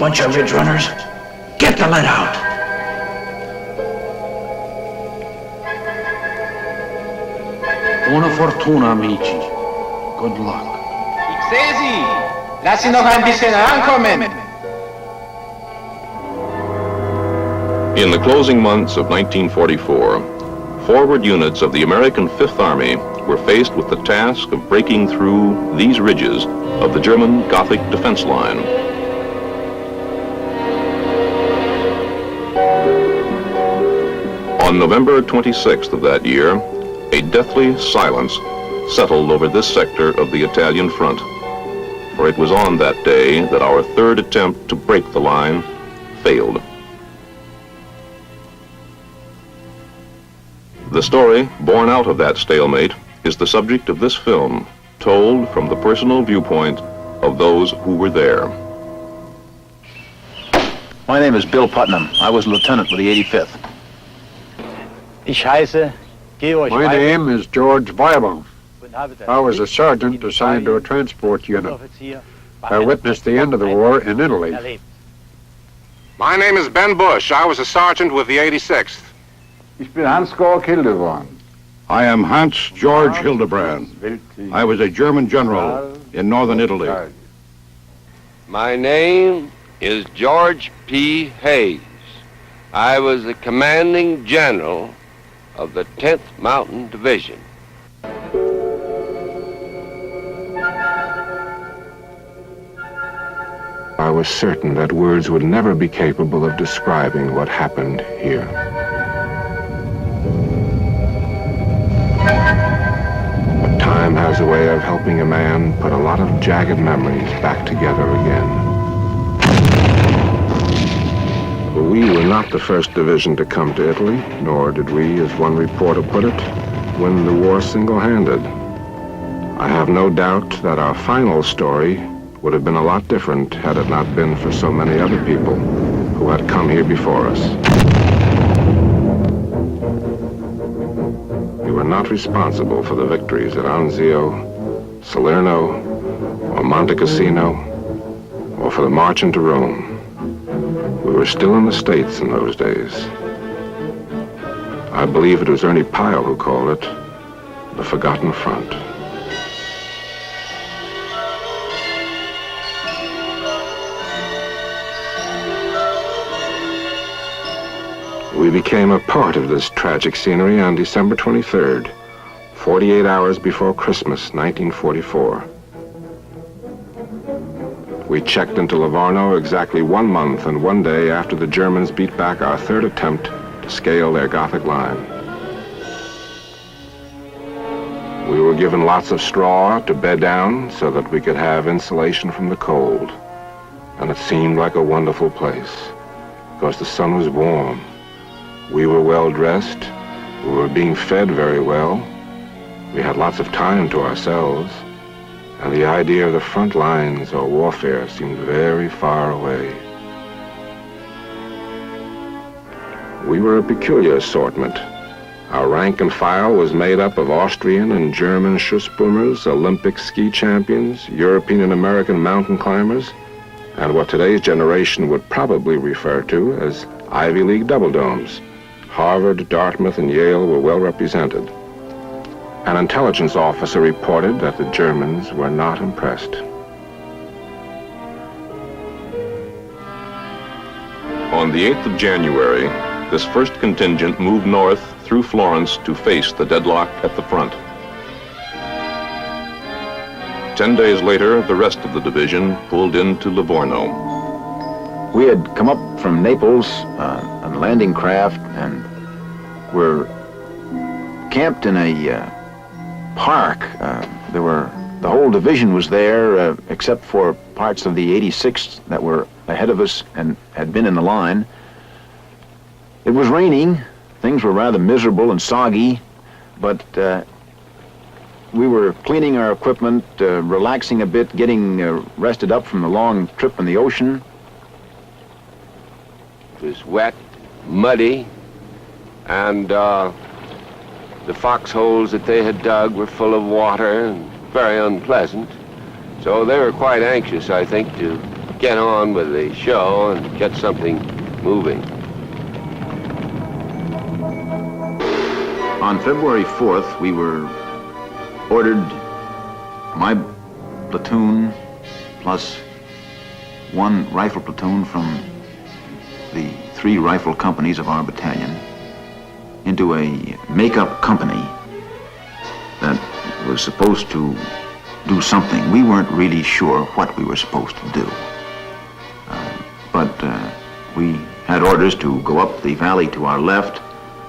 bunch of ridge runners. Get the lead out. Buona fortuna, amici. Good luck. Ich sehe Sie. Lass Sie noch ein bisschen herankommen. In the closing months of 1944, forward units of the American Fifth Army were faced with the task of breaking through these ridges of the German Gothic defense line. On November 26th of that year, a deathly silence settled over this sector of the Italian front, for it was on that day that our third attempt to break the line failed. The story born out of that stalemate is the subject of this film, told from the personal viewpoint of those who were there. My name is Bill Putnam. I was a lieutenant with the 85th. Ich heiße Georg. My name is George Bible. I was a sergeant assigned to a transport unit. I witnessed the end of the war in Italy. My name is Ben Bush. I was a sergeant with the 86th. Ich bin Hans-Georg Hildebrand. I am Hans George Hildebrand. I was a German general in northern Italy. My name is George P. Hayes. I was the commanding general of the 10th Mountain Division. I was certain that words would never be capable of describing what happened here. But time has a way of helping a man put a lot of jagged memories back together again. We were not the first division to come to Italy, nor did we, as one reporter put it, win the war single-handed. I have no doubt that our final story would have been a lot different had it not been for so many other people who had come here before us. We were not responsible for the victories at Anzio, Salerno, or Monte Cassino, or for the march into Rome. We were still in the States in those days. I believe it was Ernie Pyle who called it the Forgotten Front. We became a part of this tragic scenery on December 23rd, 48 hours before Christmas, 1944. We checked into Livorno exactly 1 month and 1 day after the Germans beat back our third attempt to scale their Gothic line. We were given lots of straw to bed down so that we could have insulation from the cold. And it seemed like a wonderful place because the sun was warm. We were well dressed. We were being fed very well. We had lots of time to ourselves. And the idea of the front lines or warfare seemed very far away. We were a peculiar assortment. Our rank and file was made up of Austrian and German Schussboomers, Olympic ski champions, European and American mountain climbers, and what today's generation would probably refer to as Ivy League double domes. Harvard, Dartmouth, and Yale were well represented. An intelligence officer reported that the Germans were not impressed. On the 8th of January, this first contingent moved north through Florence to face the deadlock at the front. 10 days later, the rest of the division pulled into Livorno. We had come up from Naples on landing craft and were camped in a park. The whole division was there except for parts of the 86th that were ahead of us and had been in the line. It was raining. Things were rather miserable and soggy, but we were cleaning our equipment, relaxing a bit, getting rested up from the long trip in the ocean. It was wet, muddy, and the foxholes that they had dug were full of water and very unpleasant. So they were quite anxious, I think, to get on with the show and get something moving. On February 4th, we were ordered, my platoon plus one rifle platoon from the 3 rifle companies of our battalion, into a make-up company that was supposed to do something. We weren't really sure what we were supposed to do. But we had orders to go up the valley to our left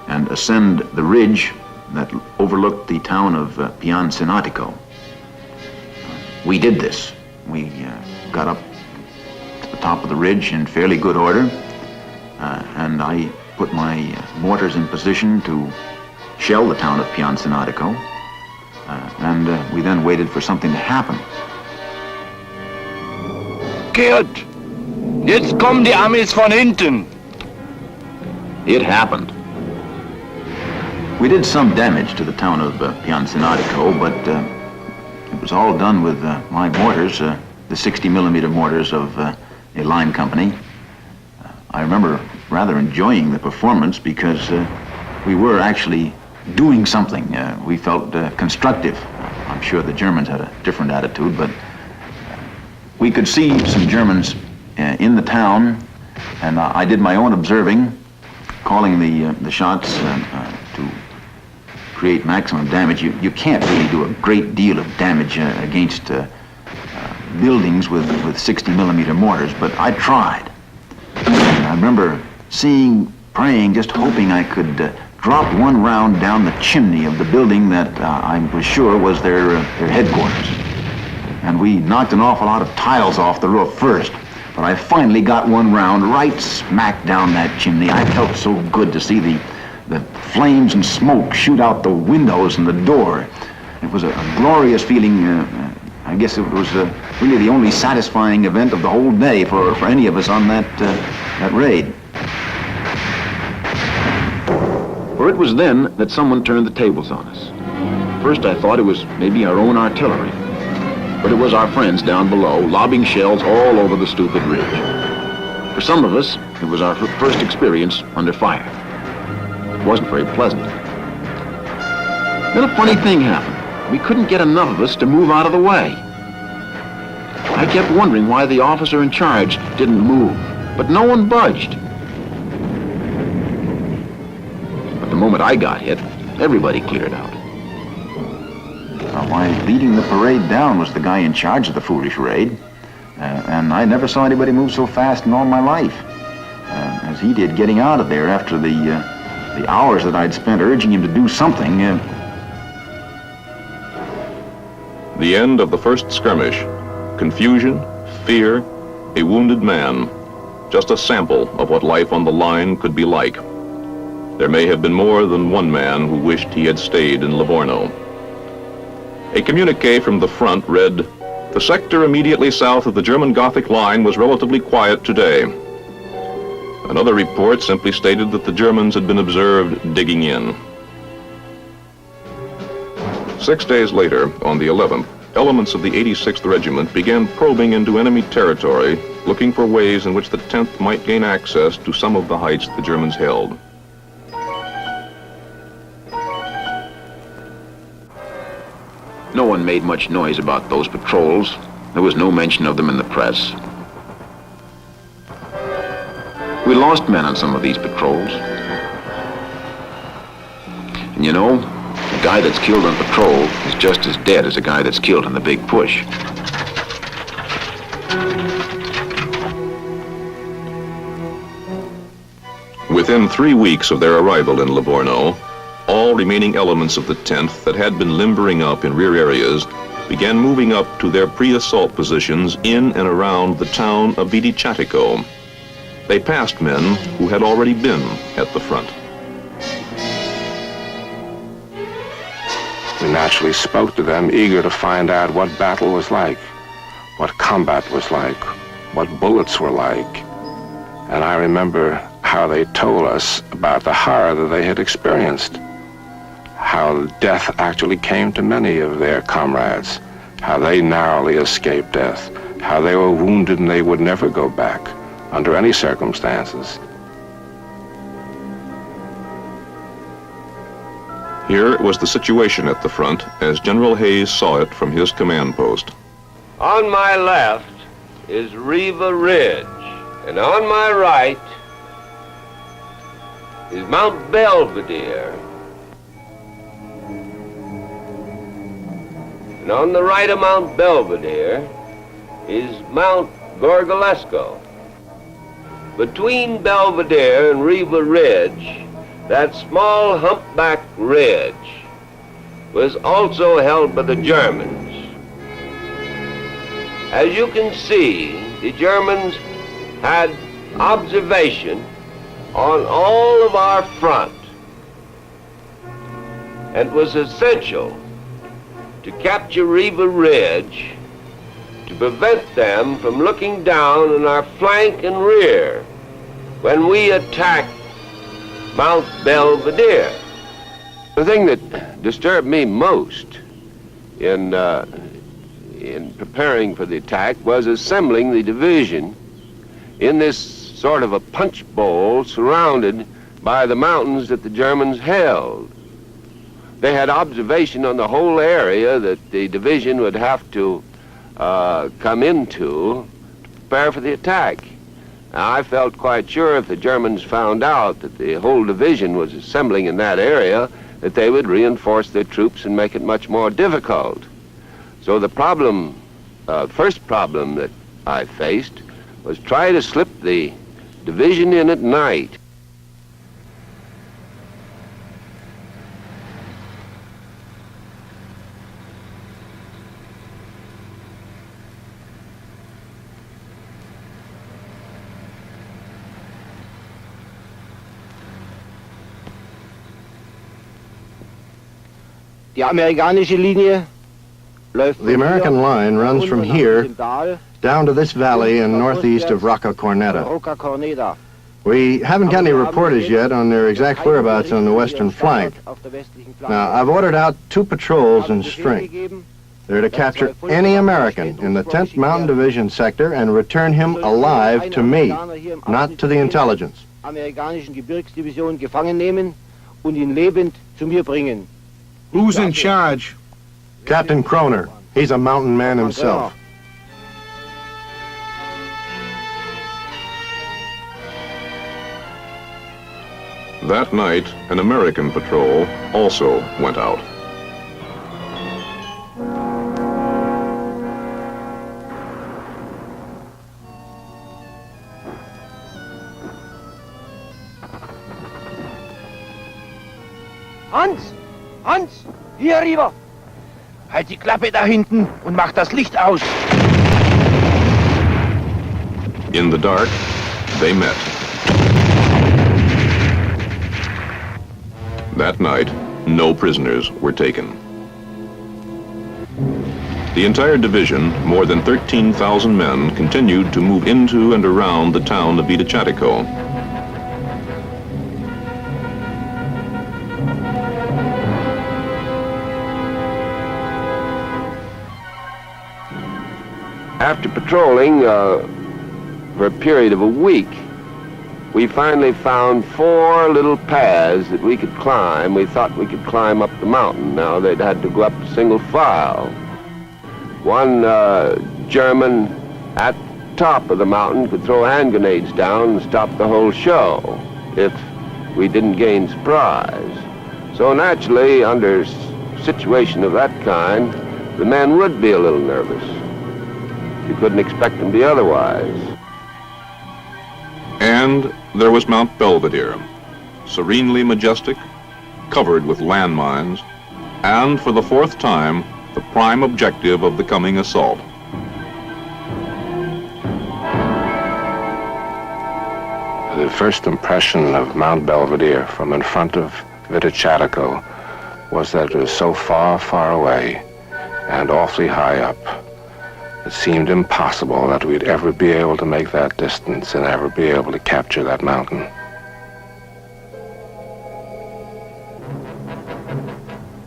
and ascend the ridge that overlooked the town of Piancenatico. We did this. We got up to the top of the ridge in fairly good order, and I put my mortars in position to shell the town of Piancenatico, and we then waited for something to happen. Gerd, jetzt kommen die Amis von hinten. It happened. We did some damage to the town of Piancenatico, but it was all done with my mortars, the 60mm mortars of a line company. I remember rather enjoying the performance because we were actually doing something. We felt constructive. I'm sure the Germans had a different attitude, but we could see some Germans in the town, and I did my own observing, calling the shots to create maximum damage. You can't really do a great deal of damage against buildings with 60mm mortars, but I tried. And I remember seeing, praying, just hoping I could drop one round down the chimney of the building that I was sure was their headquarters. And we knocked an awful lot of tiles off the roof first, but I finally got one round right smack down that chimney. I felt so good to see the flames and smoke shoot out the windows and the door. It was a glorious feeling. I guess it was really the only satisfying event of the whole day for any of us on that raid. For it was then that someone turned the tables on us. First I thought it was maybe our own artillery, but it was our friends down below, lobbing shells all over the stupid ridge. For some of us, it was our first experience under fire. It wasn't very pleasant. Then a funny thing happened. We couldn't get enough of us to move out of the way. I kept wondering why the officer in charge didn't move, but no one budged. But the moment I got hit, everybody cleared out. Why, leading the parade down was the guy in charge of the foolish raid, and I never saw anybody move so fast in all my life as he did getting out of there after the hours that I'd spent urging him to do something. The end of the first skirmish. Confusion, fear, a wounded man. Just a sample of what life on the line could be like. There may have been more than one man who wished he had stayed in Livorno. A communique from the front read, "The sector immediately south of the German Gothic line was relatively quiet today." Another report simply stated that the Germans had been observed digging in. 6 days later, on the 11th, elements of the 86th Regiment began probing into enemy territory, looking for ways in which the 10th might gain access to some of the heights the Germans held. No one made much noise about those patrols. There was no mention of them in the press. We lost men on some of these patrols. And you know, a guy that's killed on patrol is just as dead as a guy that's killed in the big push. Within 3 weeks of their arrival in Livorno, all remaining elements of the 10th that had been limbering up in rear areas began moving up to their pre-assault positions in and around the town of Piancenatico. They passed men who had already been at the front. We naturally spoke to them, eager to find out what battle was like, what combat was like, what bullets were like. And I remember how they told us about the horror that they had experienced, how death actually came to many of their comrades, how they narrowly escaped death, how they were wounded and they would never go back under any circumstances. Here was the situation at the front as General Hayes saw it from his command post. On my left is Riva Ridge, and on my right is Mount Belvedere. And on the right of Mount Belvedere is Mount Gorgolesco. Between Belvedere and Riva Ridge, that small humpback ridge was also held by the Germans. As you can see, the Germans had observation on all of our front, and it was essential to capture Riva Ridge to prevent them from looking down on our flank and rear when we attacked Mount Belvedere. The thing that disturbed me most in preparing for the attack was assembling the division in this sort of a punch bowl surrounded by the mountains that the Germans held. They had observation on the whole area that the division would have to come into to prepare for the attack. Now, I felt quite sure if the Germans found out that the whole division was assembling in that area, that they would reinforce their troops and make it much more difficult. So the problem, first problem that I faced was try to slip the division in at night. Die amerikanische Linie läuft. The American line runs from here down to this valley and northeast of Rocca Cornetta. We haven't got any reporters yet on their exact whereabouts on the western flank. Now, I've ordered out 2 patrols in strength. They're to capture any American in the 10th Mountain Division sector and return him alive to me, not to the intelligence. Amerikanischen Gebirgsdivision gefangen nehmen und ihn lebend zu mir bringen. Who's in charge? Captain Kroner. He's a mountain man himself. That night, an American patrol also went out. Hans! Hans! Hier rüber! Halt die Klappe da hinten und mach das Licht aus! In the dark, they met. That night, no prisoners were taken. The entire division, more than 13,000 men, continued to move into and around the town of Vitacatico. After patrolling for a period of a week, we finally found 4 little paths that we could climb. We thought we could climb up the mountain. Now they'd had to go up single file. One German at the top of the mountain could throw hand grenades down and stop the whole show if we didn't gain surprise. So naturally, under a situation of that kind, the men would be a little nervous. You couldn't expect them to be otherwise. And there was Mount Belvedere, serenely majestic, covered with landmines, and for the 4th time, the prime objective of the coming assault. The first impression of Mount Belvedere from in front of Vitacatico was that it was so far, far away and awfully high up. It seemed impossible that we'd ever be able to make that distance and ever be able to capture that mountain.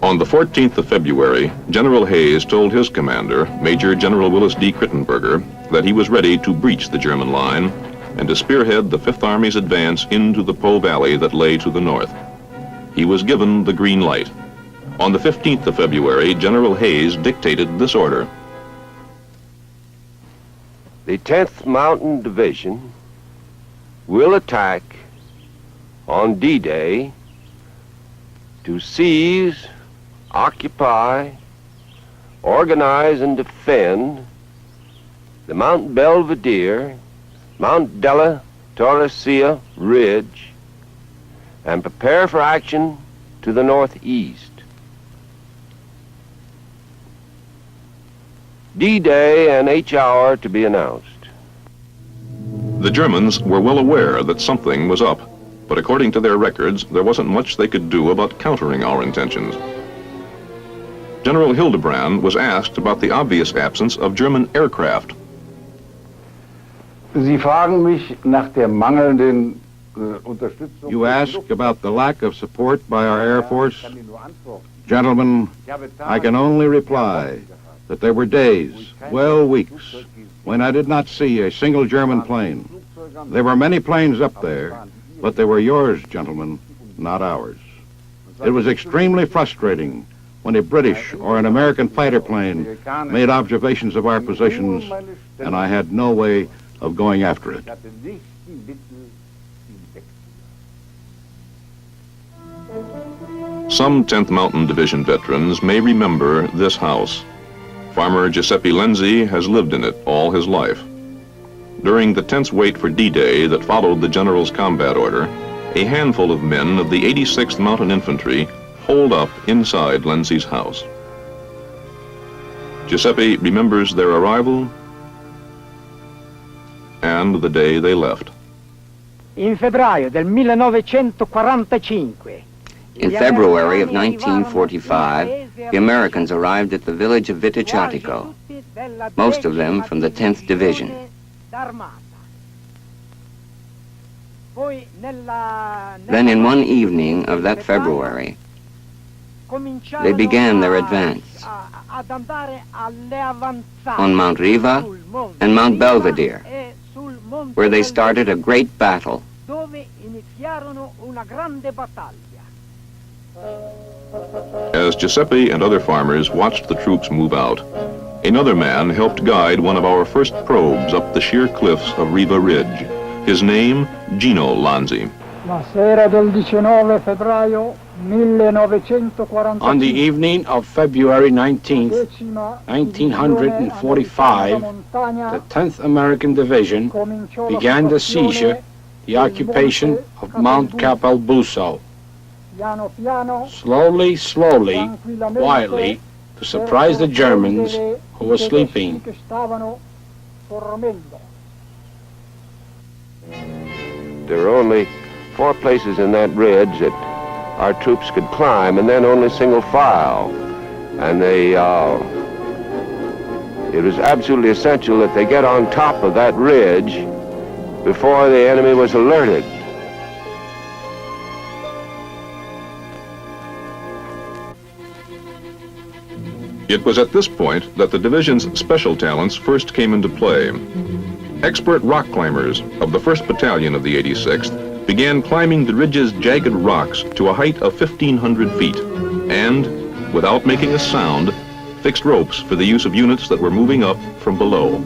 On the 14th of February, General Hayes told his commander, Major General Willis D. Crittenberger, that he was ready to breach the German line and to spearhead the Fifth Army's advance into the Po Valley that lay to the north. He was given the green light. On the 15th of February, General Hayes dictated this order. The 10th Mountain Division will attack on D-Day to seize, occupy, organize, and defend the Mount Belvedere, Mount Della Torresilla Ridge, and prepare for action to the northeast. D-Day and H hour to be announced. The Germans were well aware that something was up, but according to their records, there wasn't much they could do about countering our intentions. General Hildebrand was asked about the obvious absence of German aircraft. Sie fragen mich nach der mangelnden Unterstützung. You ask about the lack of support by our Air Force. Gentlemen, I can only reply that there were days, well, weeks, when I did not see a single German plane. There were many planes up there, but they were yours, gentlemen, not ours. It was extremely frustrating when a British or an American fighter plane made observations of our positions, and I had no way of going after it. Some 10th Mountain Division veterans may remember this house. Farmer Giuseppe Lenzi has lived in it all his life. During the tense wait for D-Day that followed the general's combat order, a handful of men of the 86th Mountain Infantry holed up inside Lenzi's house. Giuseppe remembers their arrival and the day they left. In febbraio del 1945. In February of 1945, the Americans arrived at the village of Viticiatico, most of them from the 10th Division. Then in one evening of that February, they began their advance on Mount Riva and Mount Belvedere, where they started a great battle. As Giuseppe and other farmers watched the troops move out, another man helped guide one of our first probes up the sheer cliffs of Riva Ridge. His name, Gino Lanzi. On the evening of February 19th, 1945, the 10th American Division began the seizure, the occupation of Mount Capalbuso. Slowly, quietly, to surprise the Germans who were sleeping. There were only 4 places in that ridge that our troops could climb, and then only single file. And it was absolutely essential that they get on top of that ridge before the enemy was alerted. It was at this point that the division's special talents first came into play. Expert rock climbers of the 1st Battalion of the 86th began climbing the ridge's jagged rocks to a height of 1,500 feet and, without making a sound, fixed ropes for the use of units that were moving up from below.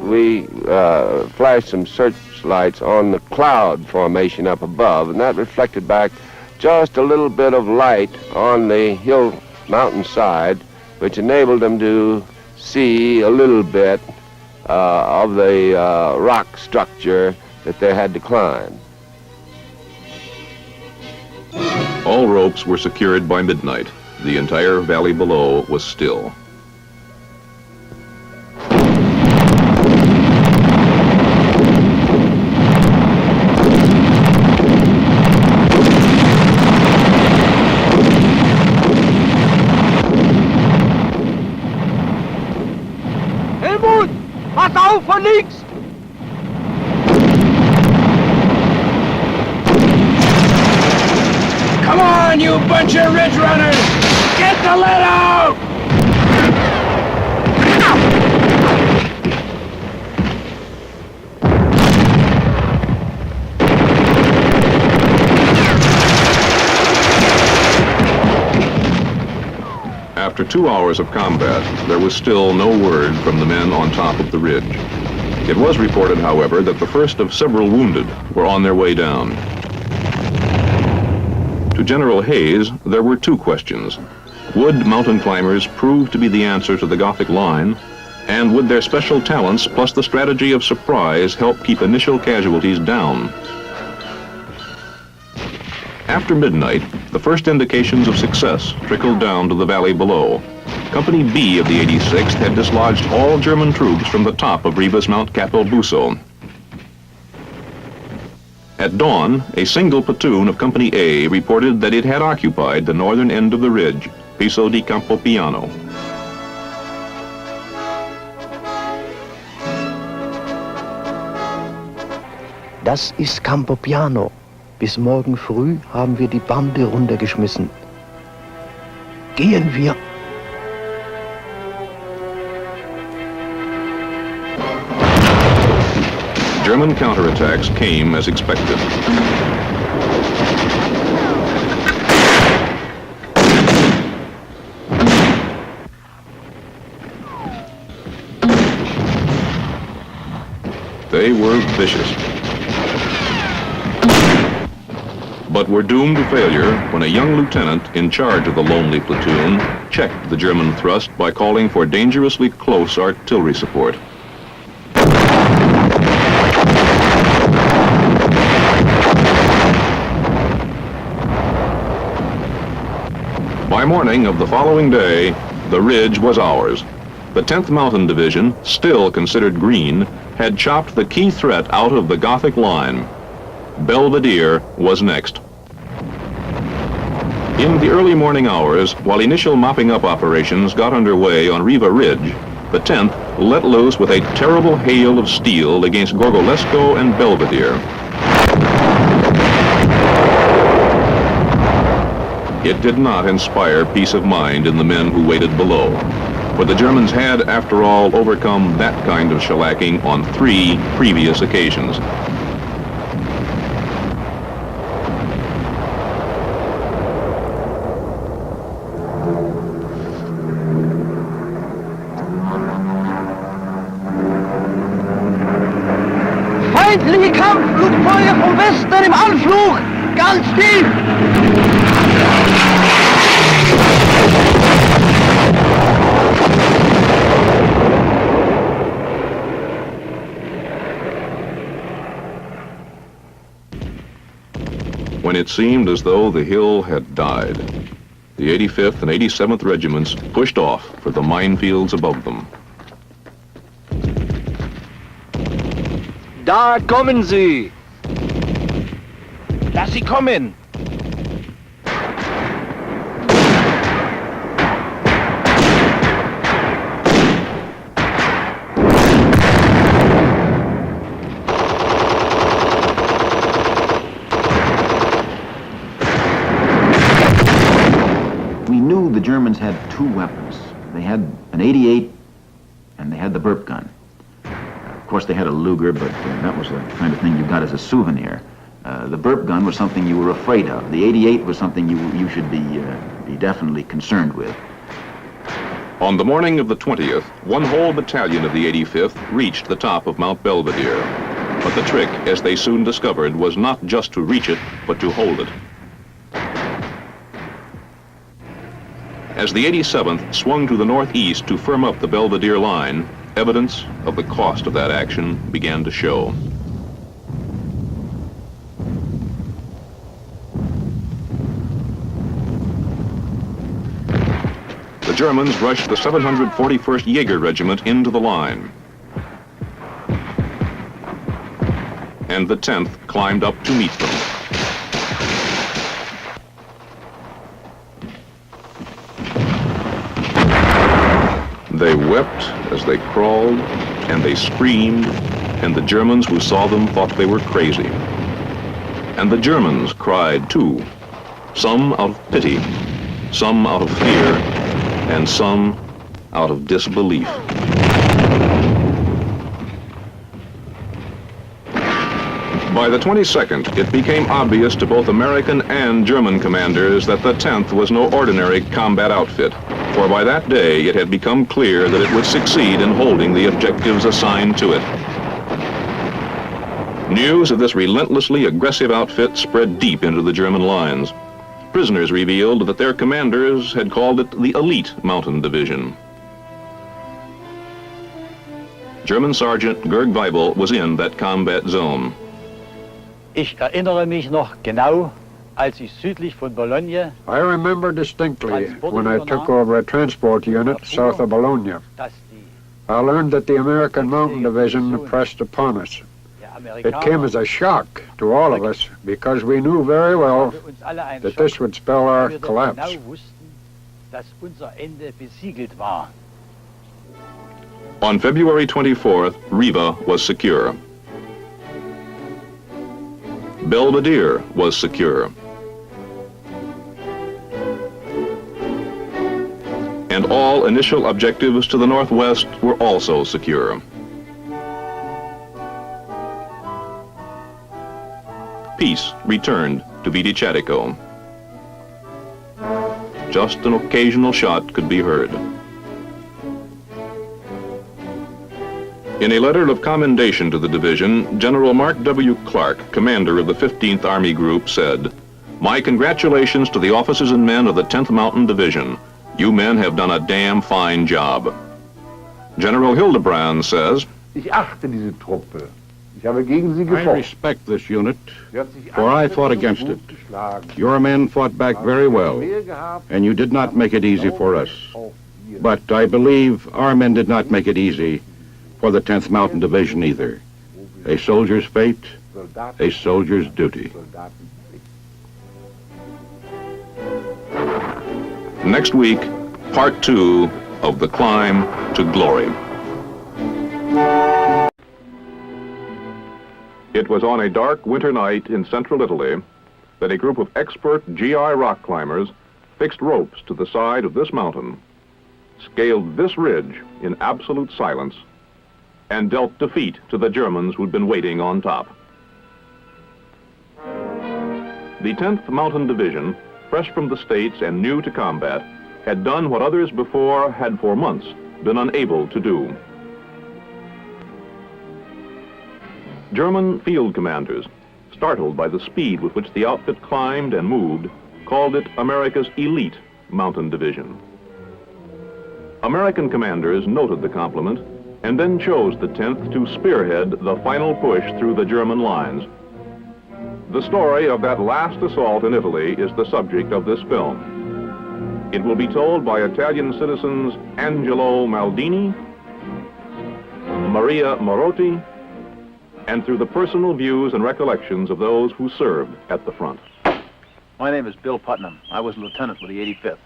We flashed some searchlights on the cloud formation up above, and that reflected back just a little bit of light on the hill mountainside, which enabled them to see a little bit of the rock structure that they had to climb. All ropes were secured by midnight. The entire valley below was still. Pass auf von links! Come on, you bunch of ridge runners! Get the lead out! after 2 hours of combat, there was still no word from the men on top of the ridge. It was reported, however, that the first of several wounded were on their way down. To General Hayes, there were two questions. Would mountain climbers prove to be the answer to the Gothic line? And would their special talents plus the strategy of surprise help keep initial casualties down? After midnight, the first indications of success trickled down to the valley below. Company B of the 86th had dislodged all German troops from the top of Rivas Mount Capelbuso. At dawn, a single platoon of Company A reported that it had occupied the northern end of the ridge, Piso di Campopiano. Das ist Campopiano. Bis morgen früh haben wir die Bande runtergeschmissen. Gehen wir. German counterattacks came as expected. They were vicious, but were doomed to failure when a young lieutenant in charge of the lonely platoon checked the German thrust by calling for dangerously close artillery support. By morning of the following day, the ridge was ours. The 10th Mountain Division, still considered green, had chopped the key threat out of the Gothic line. Belvedere was next. In the early morning hours, while initial mopping up operations got underway on Riva Ridge, the 10th let loose with a terrible hail of steel against Gorgolesco and Belvedere. It did not inspire peace of mind in the men who waited below, for the Germans had, after all, overcome that kind of shellacking on 3 previous occasions. Feindliche Kampfflugzeuge vom Westen im Anflug! Ganz tief! When it seemed as though the hill had died, the 85th and 87th regiments pushed off for the minefields above them. Da kommen sie! Lass sie kommen! We knew the Germans had 2 weapons. They had an 88 and they had the burp gun. Of course, they had a Luger, but that was the kind of thing you got as a souvenir. The burp gun was something you were afraid of. The 88 was something you should be definitely concerned with. On the morning of the 20th, one whole battalion of the 85th reached the top of Mount Belvedere. But the trick, as they soon discovered, was not just to reach it, but to hold it. As the 87th swung to the northeast to firm up the Belvedere line, evidence of the cost of that action began to show. The Germans rushed the 741st Jaeger Regiment into the line, and the 10th climbed up to meet them. They wept as they crawled, and they screamed, and the Germans who saw them thought they were crazy. And the Germans cried too, some out of pity, some out of fear, and some out of disbelief. By the 22nd, it became obvious to both American and German commanders that the 10th was no ordinary combat outfit. for by that day it had become clear that it would succeed in holding the objectives assigned to it. News of this relentlessly aggressive outfit spread deep into the German lines. Prisoners revealed that their commanders had called it the Elite Mountain Division. German Sergeant Gerd Weibel was in that combat zone. Ich erinnere mich noch genau, als ich südlich von Bologna. I remember distinctly when I took over a transport unit south of Bologna. I learned that the American Mountain Division pressed upon us. It came as a shock to all of us because we knew very well that this would spell our collapse. On February 24th, Riva was secure. Belvedere was secure. And all initial objectives to the northwest were also secure. Peace returned to Viticetico. Just an occasional shot could be heard. In a letter of commendation to the division, General Mark W. Clark, commander of the 15th Army Group, said, "My congratulations to the officers and men of the 10th Mountain Division. You men have done a damn fine job." General Hildebrand says, Ich achte diese Truppe. I respect this unit, for I fought against it. Your men fought back very well, and you did not make it easy for us. But I believe our men did not make it easy for the 10th Mountain Division either. A soldier's fate, a soldier's duty. Next week, part 2 of The Climb to Glory. It was on a dark winter night in central Italy that a group of expert GI rock climbers fixed ropes to the side of this mountain, scaled this ridge in absolute silence, and dealt defeat to the Germans who'd been waiting on top. The 10th Mountain Division, fresh from the States and new to combat, had done what others before had for months been unable to do. German field commanders, startled by the speed with which the outfit climbed and moved, called it America's Elite Mountain Division. American commanders noted the compliment and then chose the 10th to spearhead the final push through the German lines. The story of that last assault in Italy is the subject of this film. It will be told by Italian citizens Angelo Maldini, Maria Morotti, and through the personal views and recollections of those who served at the front. My name is Bill Putnam. I was a lieutenant with the 85th.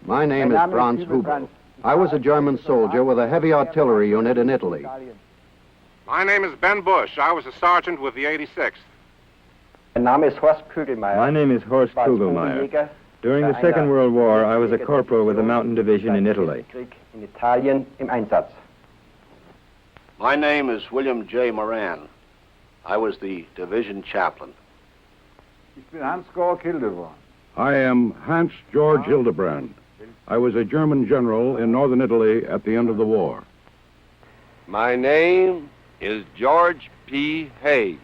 My name is Franz Hubel. I was a German soldier with a heavy artillery unit in Italy. My name is Ben Bush. I was a sergeant with the 86th. My name is Horst Kugelmeyer. During the Second World War, I was a corporal with the Mountain Division in Italy. In Italien im Einsatz. My name is William J. Moran. I was the division chaplain. I am Hans Georg Hildebrand. I was a German general in northern Italy at the end of the war. My name is George P. Hayes.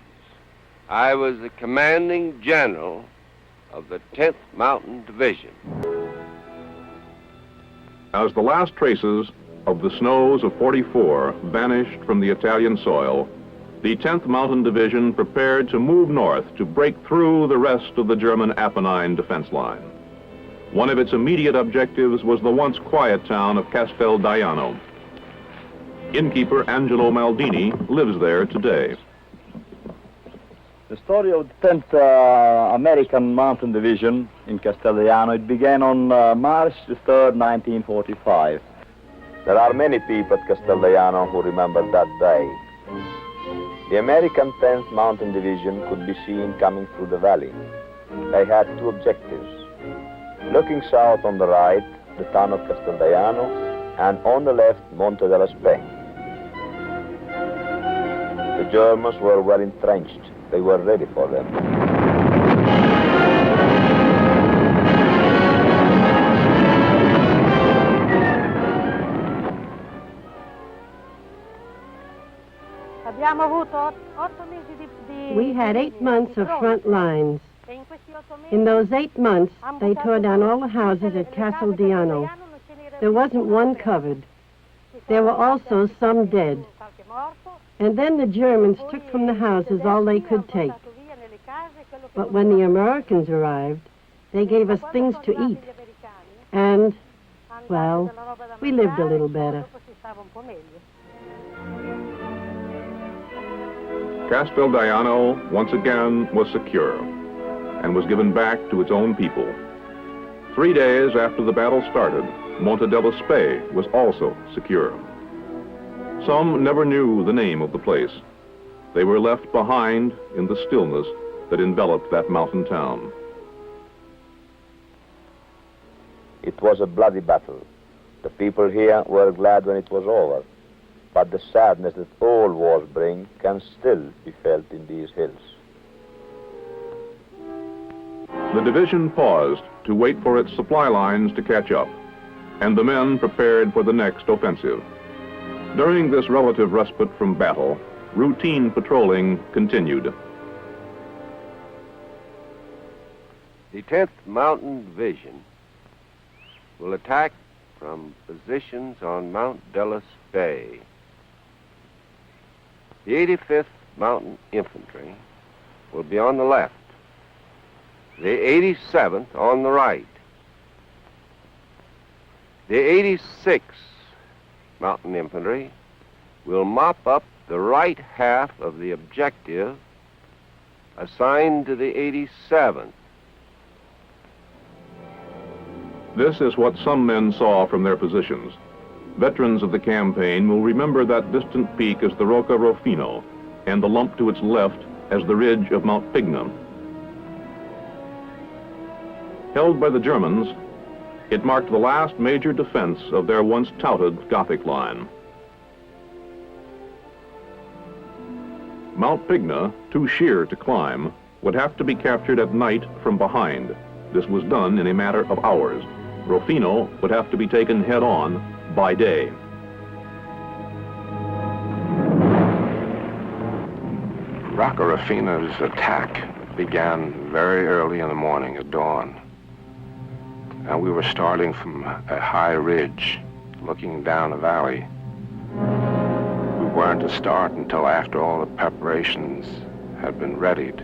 I was the commanding general of the 10th Mountain Division. As the last traces of the snows of '44 vanished from the Italian soil, the 10th Mountain Division prepared to move north to break through the rest of the German Apennine defense line. One of its immediate objectives was the once quiet town of Casteldaiano. Innkeeper Angelo Maldini lives there today. The story of the 10th American Mountain Division in Casteldaiano, it began on March the 3rd, 1945. There are many people at Casteldaiano who remember that day. The American 10th Mountain Division could be seen coming through the valley. They had two objectives. Looking south on the right, the town of Casteldaiano, and on the left, Monte della Spegna. The Germans were well entrenched. They were ready for them. We had 8 months of front lines. In those 8 months, they tore down all the houses at Castle Diano. There wasn't one covered. There were also some dead. And then the Germans took from the houses all they could take. But when the Americans arrived, they gave us things to eat. And, well, we lived a little better. Casteldiano once again was secure and was given back to its own people. 3 days after the battle started, Monte dello Spey was also secure. Some never knew the name of the place. They were left behind in the stillness that enveloped that mountain town. It was a bloody battle. The people here were glad when it was over, but the sadness that all wars bring can still be felt in these hills. The division paused to wait for its supply lines to catch up, and the men prepared for the next offensive. During this relative respite from battle, routine patrolling continued. The 10th Mountain Division will attack from positions on Mount dello Spey. The 85th Mountain Infantry will be on the left, the 87th on the right. The 86th Mountain Infantry will mop up the right half of the objective assigned to the 87th. This is what some men saw from their positions. Veterans of the campaign will remember that distant peak as the Rocca Rufino and the lump to its left as the ridge of Mount Pigna. Held by the Germans, it marked the last major defense of their once touted Gothic line. Mount Pigna, too sheer to climb, would have to be captured at night from behind. This was done in a matter of hours. Rufino would have to be taken head-on by day. Rocca Rufino's attack began very early in the morning at dawn. And we were starting from a high ridge, looking down a valley. We weren't to start until after all the preparations had been readied,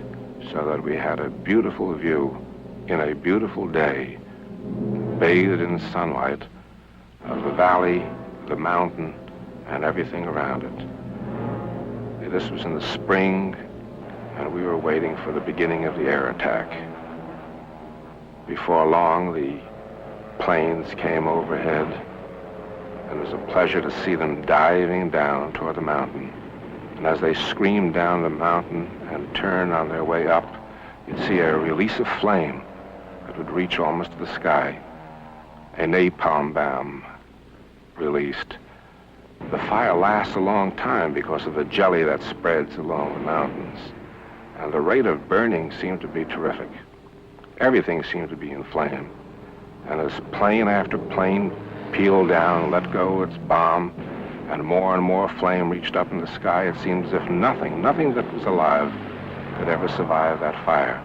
so that we had a beautiful view in a beautiful day, bathed in sunlight, of the valley, the mountain, and everything around it. This was in the spring, and we were waiting for the beginning of the air attack. Before long, the planes came overhead, and it was a pleasure to see them diving down toward the mountain. And as they screamed down the mountain and turned on their way up, you'd see a release of flame that would reach almost to the sky. A napalm bomb released. The fire lasts a long time because of the jelly that spreads along the mountains. And the rate of burning seemed to be terrific. Everything seemed to be in flame. And as plane after plane peeled down, let go its bomb, and more flame reached up in the sky, it seemed as if nothing that was alive could ever survive that fire.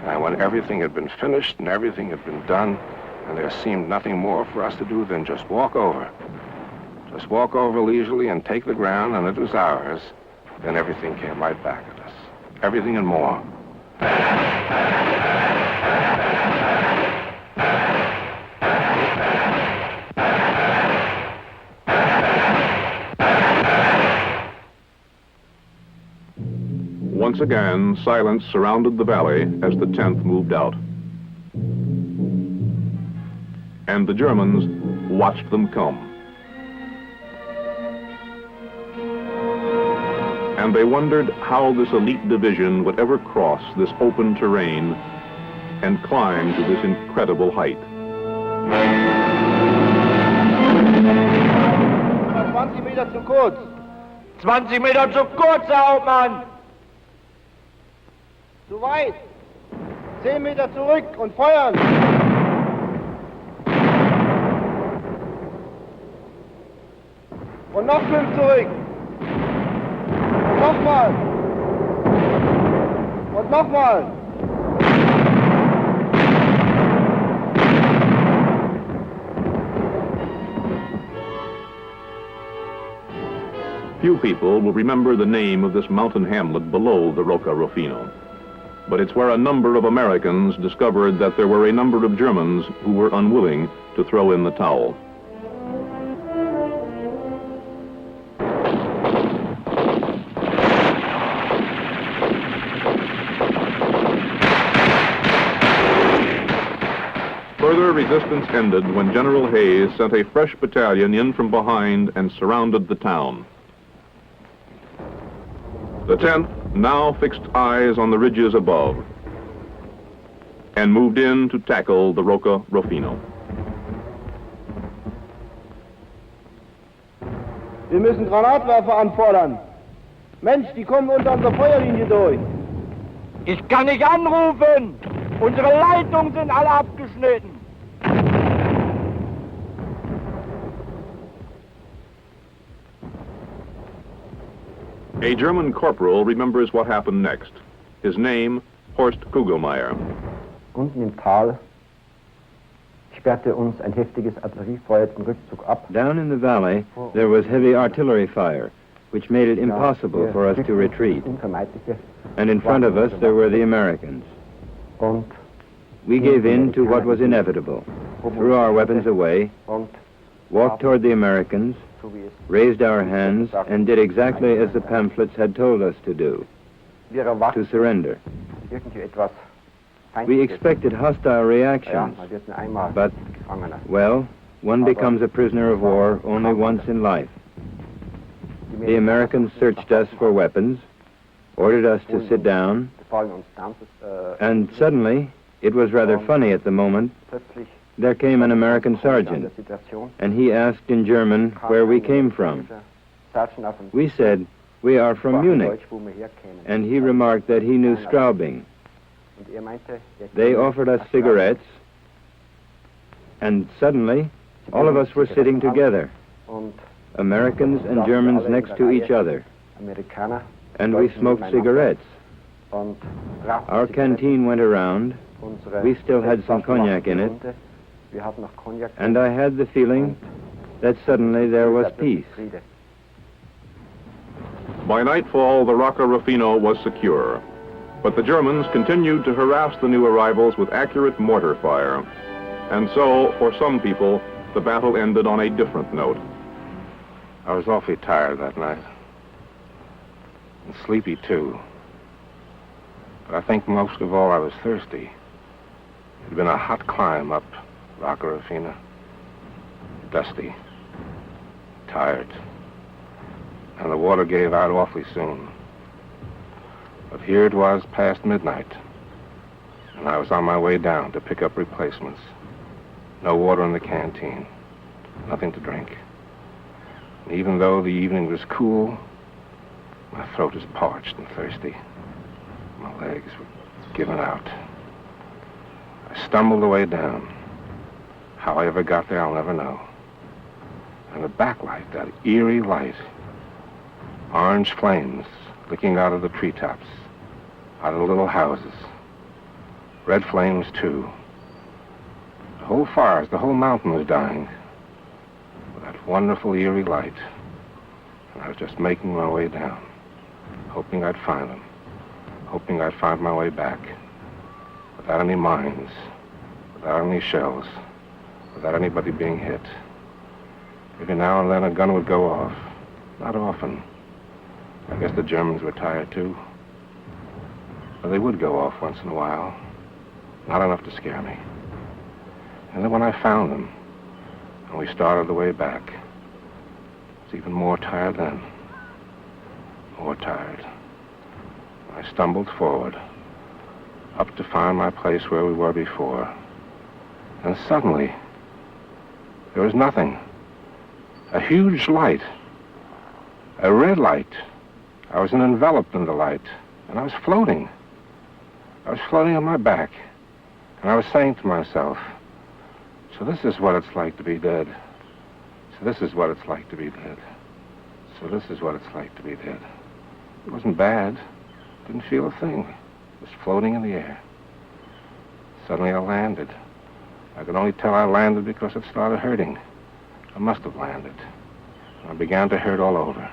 And when everything had been finished and everything had been done, and there seemed nothing more for us to do than just walk over. Just walk over leisurely and take the ground, and it was ours. Then everything came right back at us. Everything and more. Once again, silence surrounded the valley as the 10th moved out. And the Germans watched them come. And they wondered how this elite division would ever cross this open terrain and climb to this incredible height. 20 Meter zu kurz. 20 Meter zu kurz, Herr Hauptmann. Zu weit. 10 Meter zurück und feuern. Und noch 5 zurück. Und nochmal. Und nochmal. Few people will remember the name of this mountain hamlet below the Rocca Rufino. But it's where a number of Americans discovered that there were a number of Germans who were unwilling to throw in the towel. Further resistance ended when General Hayes sent a fresh battalion in from behind and surrounded the town. The 10th now fixed eyes on the ridges above and moved in to tackle the Rocca Rufino. Wir müssen Granatwerfer anfordern. Mensch, die kommen unter unserer Feuerlinie durch. Ich kann nicht anrufen. Unsere Leitungen sind alle abgeschnitten. A German corporal remembers what happened next. His name, Horst Kugelmeier. Unten im Tal sperrte uns ein heftiges Artilleriefeuer den Rückzug ab. Down in the valley, there was heavy artillery fire, which made it impossible for us to retreat. And in front of us, there were the Americans. We gave in to what was inevitable, threw our weapons away, walked toward the Americans, raised our hands, and did exactly as the pamphlets had told us to do, to surrender. We expected hostile reactions, but, well, one becomes a prisoner of war only once in life. The Americans searched us for weapons, ordered us to sit down, and suddenly, it was rather funny at the moment, there came an American sergeant, and he asked in German where we came from. We said, we are from Munich, and he remarked that he knew Straubing. They offered us cigarettes, and suddenly, all of us were sitting together, Americans and Germans next to each other, and we smoked cigarettes. Our canteen went around. We still had some cognac in it, and I had the feeling that suddenly there was peace. By nightfall, the Rocca Rufino was secure, but the Germans continued to harass the new arrivals with accurate mortar fire. And so, for some people, the battle ended on a different note. I was awfully tired that night, and sleepy too. But I think most of all I was thirsty. It had been a hot climb up Rocca Rufino. Dusty, tired, and the water gave out awfully soon. But here it was past midnight, and I was on my way down to pick up replacements. No water in the canteen, nothing to drink. And even though the evening was cool, my throat was parched and thirsty. My legs were giving out. I stumbled the way down. How I ever got there, I'll never know. And the backlight, that eerie light, orange flames licking out of the treetops, out of the little houses. Red flames, too. The whole forest, the whole mountain was dying with that wonderful, eerie light. And I was just making my way down, hoping I'd find them, hoping I'd find my way back, without any mines, without any shells, without anybody being hit. Every now and then a gun would go off. Not often. I guess the Germans were tired too. But they would go off once in a while. Not enough to scare me. And then when I found them, and we started the way back, I was even more tired then. More tired. I stumbled forward, up to find my place where we were before. And suddenly, there was nothing. A huge light. A red light. I was enveloped in the light, and I was floating. I was floating on my back, and I was saying to myself, so this is what it's like to be dead. So this is what it's like to be dead. So this is what it's like to be dead. It wasn't bad. Didn't feel a thing. Just floating in the air. Suddenly I landed. I could only tell I landed because it started hurting. I must have landed. I began to hurt all over.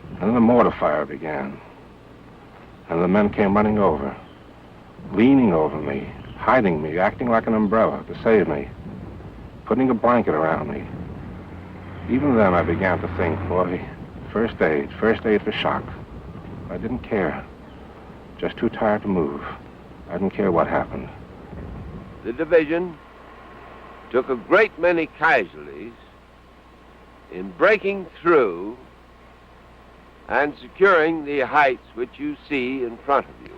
And then the mortar fire began. And the men came running over, leaning over me, hiding me, acting like an umbrella to save me, putting a blanket around me. Even then I began to think, boy, first aid for shock. I didn't care. Just too tired to move. I didn't care what happened. The division took a great many casualties in breaking through and securing the heights which you see in front of you.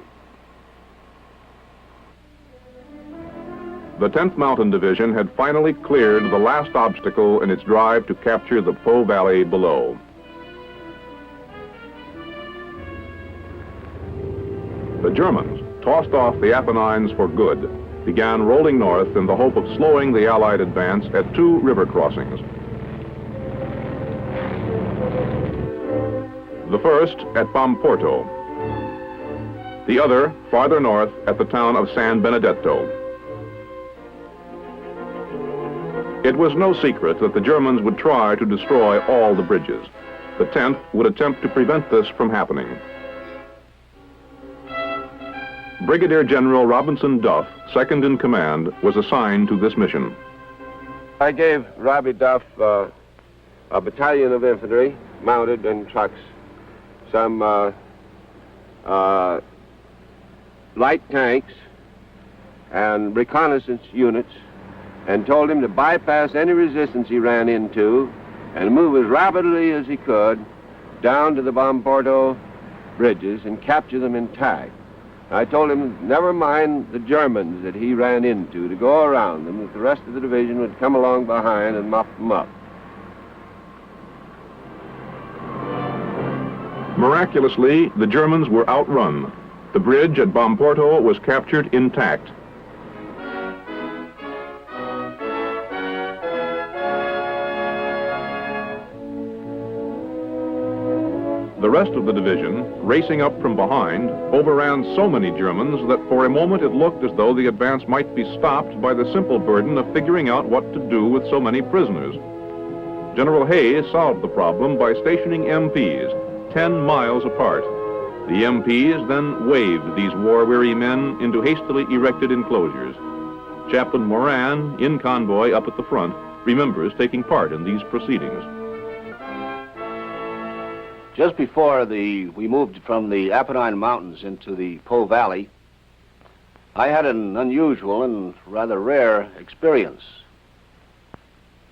The 10th Mountain Division had finally cleared the last obstacle in its drive to capture the Po Valley below. The Germans, tossed off the Apennines for good, began rolling north in the hope of slowing the Allied advance at 2 river crossings. The first at Bomporto, the other farther north at the town of San Benedetto. It was no secret that the Germans would try to destroy all the bridges. The 10th would attempt to prevent this from happening. Brigadier General Robinson Duff, second in command, was assigned to this mission. I gave Robbie Duff a battalion of infantry mounted in trucks, some light tanks and reconnaissance units, and told him to bypass any resistance he ran into and move as rapidly as he could down to the Bomporto bridges and capture them intact. I told him never mind the Germans that he ran into, to go around them, that the rest of the division would come along behind and mop them up. Miraculously, the Germans were outrun. The bridge at Bomporto was captured intact. The rest of the division, racing up from behind, overran so many Germans that for a moment it looked as though the advance might be stopped by the simple burden of figuring out what to do with so many prisoners. General Hayes solved the problem by stationing MPs 10 miles apart. The MPs then waved these war-weary men into hastily erected enclosures. Chaplain Moran, in convoy up at the front, remembers taking part in these proceedings. Just before we moved from the Apennine Mountains into the Po Valley, I had an unusual and rather rare experience.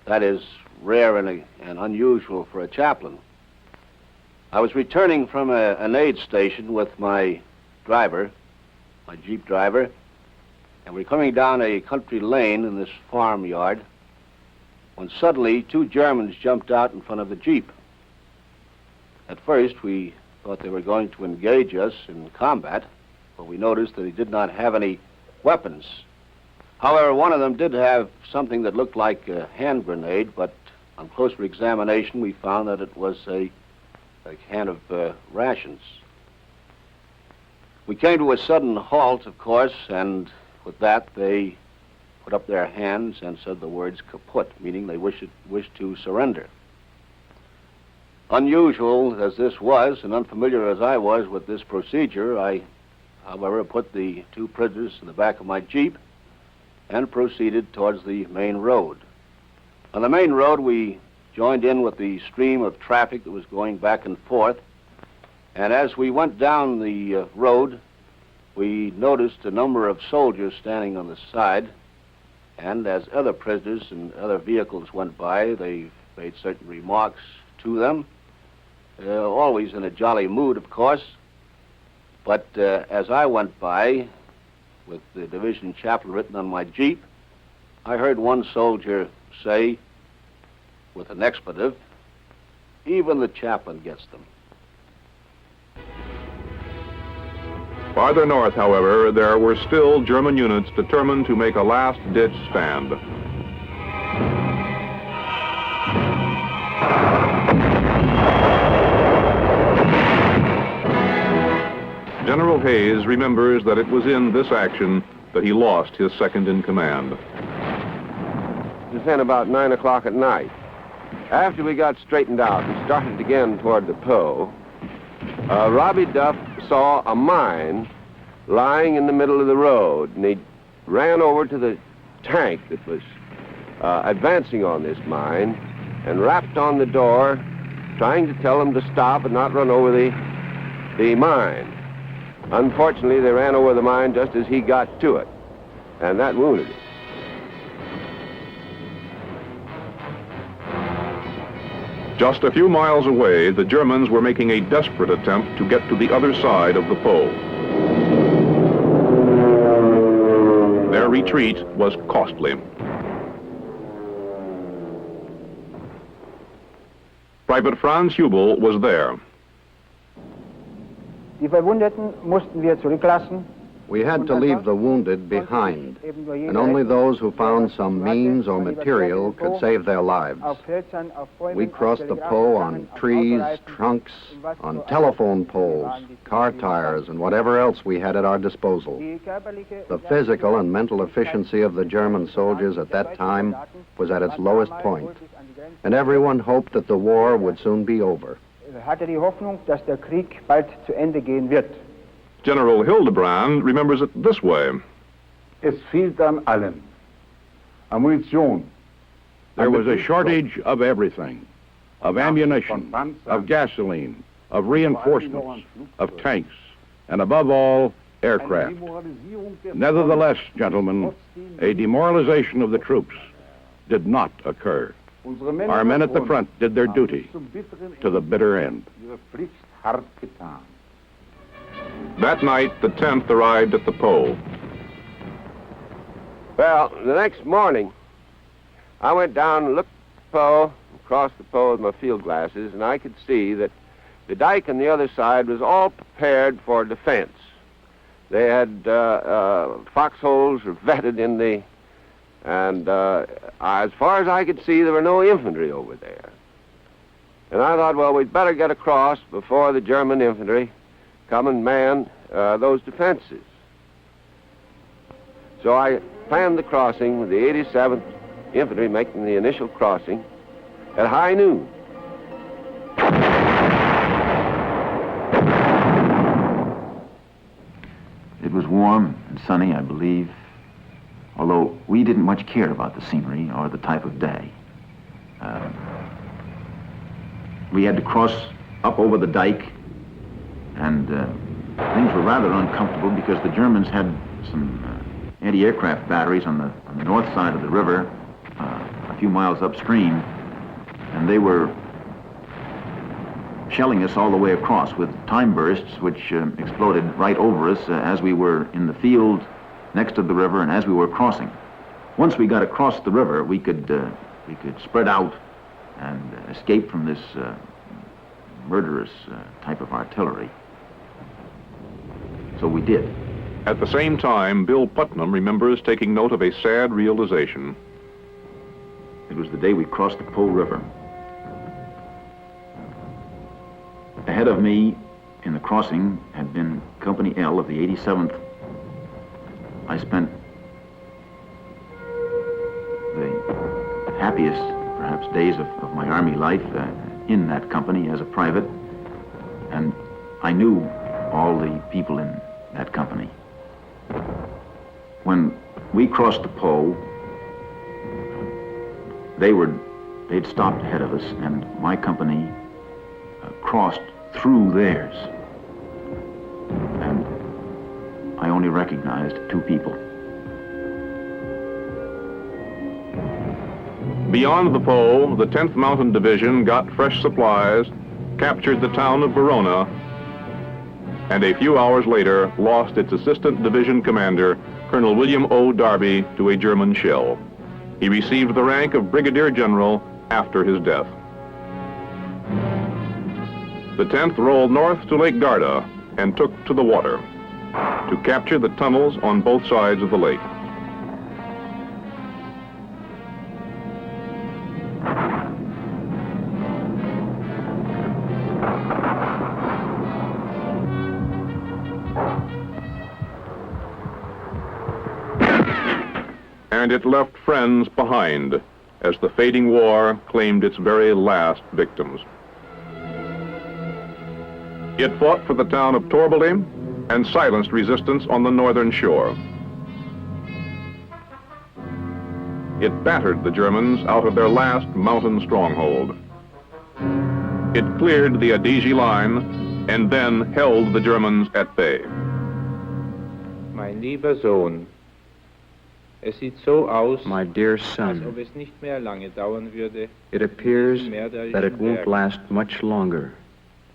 That is, rare and unusual for a chaplain. I was returning from an aid station with my driver, my Jeep driver, and we were coming down a country lane in this farmyard when suddenly 2 Germans jumped out in front of the Jeep. At first, we thought they were going to engage us in combat, but we noticed that he did not have any weapons. However, one of them did have something that looked like a hand grenade, but on closer examination, we found that it was a can of rations. We came to a sudden halt, of course, and with that, they put up their hands and said the words kaput, meaning they wished to surrender. Unusual as this was, and unfamiliar as I was with this procedure, I, however, put the 2 prisoners in the back of my Jeep and proceeded towards the main road. On the main road, we joined in with the stream of traffic that was going back and forth, and as we went down the road, we noticed a number of soldiers standing on the side, and as other prisoners and other vehicles went by, they made certain remarks to them. Always in a jolly mood, of course. But as I went by, with the division chaplain written on my Jeep, I heard one soldier say, with an expletive, "Even the chaplain gets them." Farther north, however, there were still German units determined to make a last-ditch stand. General Hayes remembers that it was in this action that he lost his second in command. It was then about 9 o'clock at night. After we got straightened out and started again toward the Po, Robbie Duff saw a mine lying in the middle of the road, and he ran over to the tank that was advancing on this mine and rapped on the door, trying to tell them to stop and not run over the mine. Unfortunately, they ran over the mine just as he got to it, and that wounded him. Just a few miles away, the Germans were making a desperate attempt to get to the other side of the Po. Their retreat was costly. Private Franz Hubel was there. Die Verwundeten mussten wir zurücklassen. We had to leave the wounded behind, and only those who found some means or material could save their lives. We crossed the Po on trees, trunks, on telephone poles, car tires, and whatever else we had at our disposal. The physical and mental efficiency of the German soldiers at that time was at its lowest point, and everyone hoped that the war would soon be over. Hatte die Hoffnung, dass der Krieg bald zu Ende gehen wird. General Hildebrand remembers it this way. Es fehlt an allem. Ammunition. There was a shortage of everything. Of ammunition, of gasoline, of reinforcements, of tanks, and above all, aircraft. Nevertheless, gentlemen, a demoralization of the troops did not occur. Our men at the front did their duty to the bitter end. That night, the 10th arrived at the Po. Well, the next morning, I went down and looked at the Po, across the Po with my field glasses, and I could see that the dike on the other side was all prepared for defense. They had foxholes were vetted in the, and as far as I could see, there were no infantry over there. And I thought, well, we'd better get across before the German infantry come and man those defenses. So I planned the crossing with the 87th Infantry making the initial crossing at high noon. It was warm and sunny, I believe, although we didn't much care about the scenery or the type of day. We had to cross up over the dike, and things were rather uncomfortable because the Germans had some anti-aircraft batteries on the north side of the river, a few miles upstream, and they were shelling us all the way across with time bursts which exploded right over us as we were in the field next to the river and as we were crossing. Once we got across the river, we could spread out and escape from this murderous type of artillery. So we did. At the same time, Bill Putnam remembers taking note of a sad realization. It was the day we crossed the Po River. Ahead of me in the crossing had been Company L of the 87th. I spent the happiest, perhaps, days of my Army life in that company as a private, and I knew all the people in that company. When we crossed the Po, they'd stopped ahead of us, and my company crossed through theirs. And I only recognized two people. Beyond the Po, the 10th Mountain Division got fresh supplies, captured the town of Verona, and a few hours later lost its assistant division commander, Colonel William O. Darby, to a German shell. He received the rank of Brigadier General after his death. The 10th rolled north to Lake Garda and took to the water to capture the tunnels on both sides of the lake. and it left friends behind as the fading war claimed its very last victims. It fought for the town of Torbally and silenced resistance on the northern shore. It battered the Germans out of their last mountain stronghold. It cleared the Adige line and then held the Germans at bay. Mein lieber Sohn, es sieht so aus, my dear als son, ob es nicht mehr lange dauern würde, it appears that it won't last much longer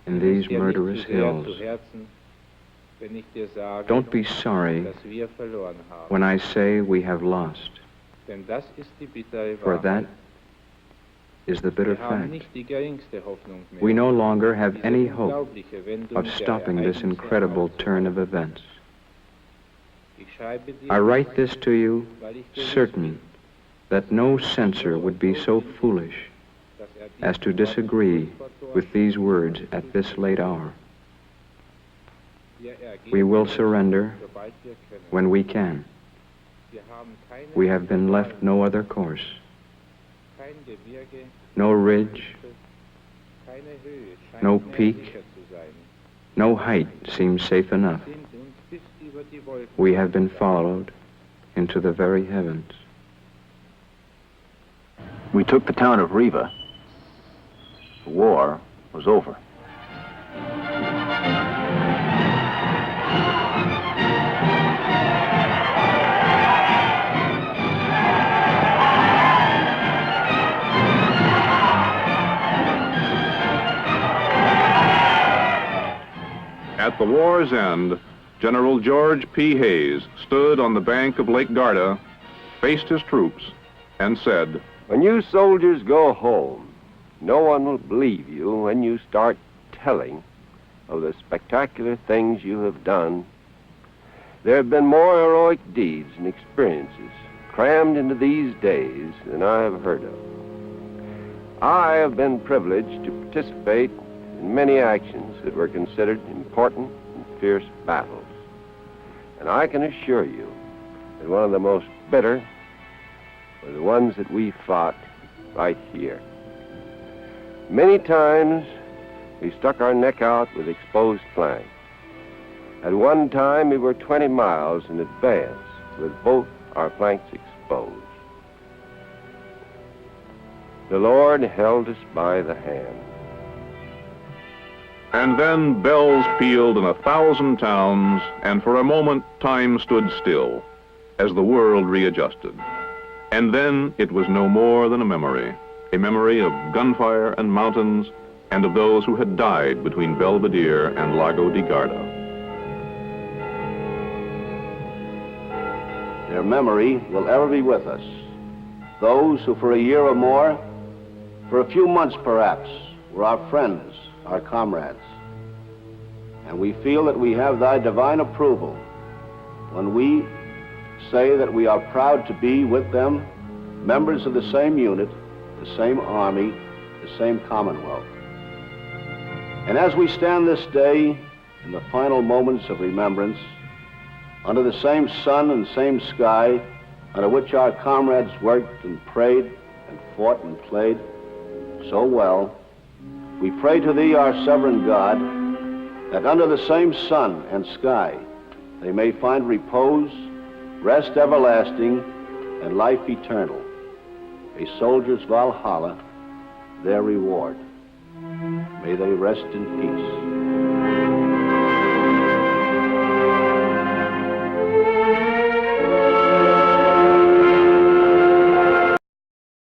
in these murderous hills. wenn ich dir sage, Don't be sorry dass wir verloren haben. when I say we have lost, Denn das ist die bittere for that Wahrheit. is the bitter Wir haben fact. nicht die geringste Hoffnung mehr, We no longer have diese any hope unglaubliche Wendung of der stopping this Ereignisse incredible turn of aufzuhalten. events. Ich schreibe dir I write this to you weil ich gewiss certain bin, that no censor would be so foolish dass as to disagree with these words at this late hour. wir ergeben, We will surrender sobald wir können. when we can. Wir haben keine We have been left no other course. kein Gebirge, No ridge, keine Höhe scheint no mehr peak, sicher zu sein. no height seems safe enough. Wir sind uns bis über die Wolken We have been followed into the very heavens. We took the town of Riva. The war was over. At the war's end, General George P. Hayes stood on the bank of Lake Garda, faced his troops, and said, When you soldiers go home, no one will believe you when you start telling of the spectacular things you have done. There have been more heroic deeds and experiences crammed into these days than I have heard of. I have been privileged to participate in many actions that were considered important and fierce battles. And I can assure you that one of the most bitter were the ones that we fought right here. Many times we stuck our neck out with exposed flank. At one time we were 20 miles in advance with both our flanks exposed. The Lord held us by the hand. And then bells pealed in 1,000 towns, and for a moment time stood still as the world readjusted. And then it was no more than a memory of gunfire and mountains, and of those who had died between Belvedere and Lago di Garda. Their memory will ever be with us. Those who for a year or more, for a few months perhaps, were our friends, our comrades. And we feel that we have thy divine approval when we say that we are proud to be with them, members of the same unit, the same army, the same commonwealth. And as we stand this day in the final moments of remembrance, under the same sun and same sky under which our comrades worked and prayed and fought and played so well, we pray to thee, our sovereign God, that under the same sun and sky they may find repose, rest everlasting, and life eternal, a soldier's Valhalla, their reward. May they rest in peace.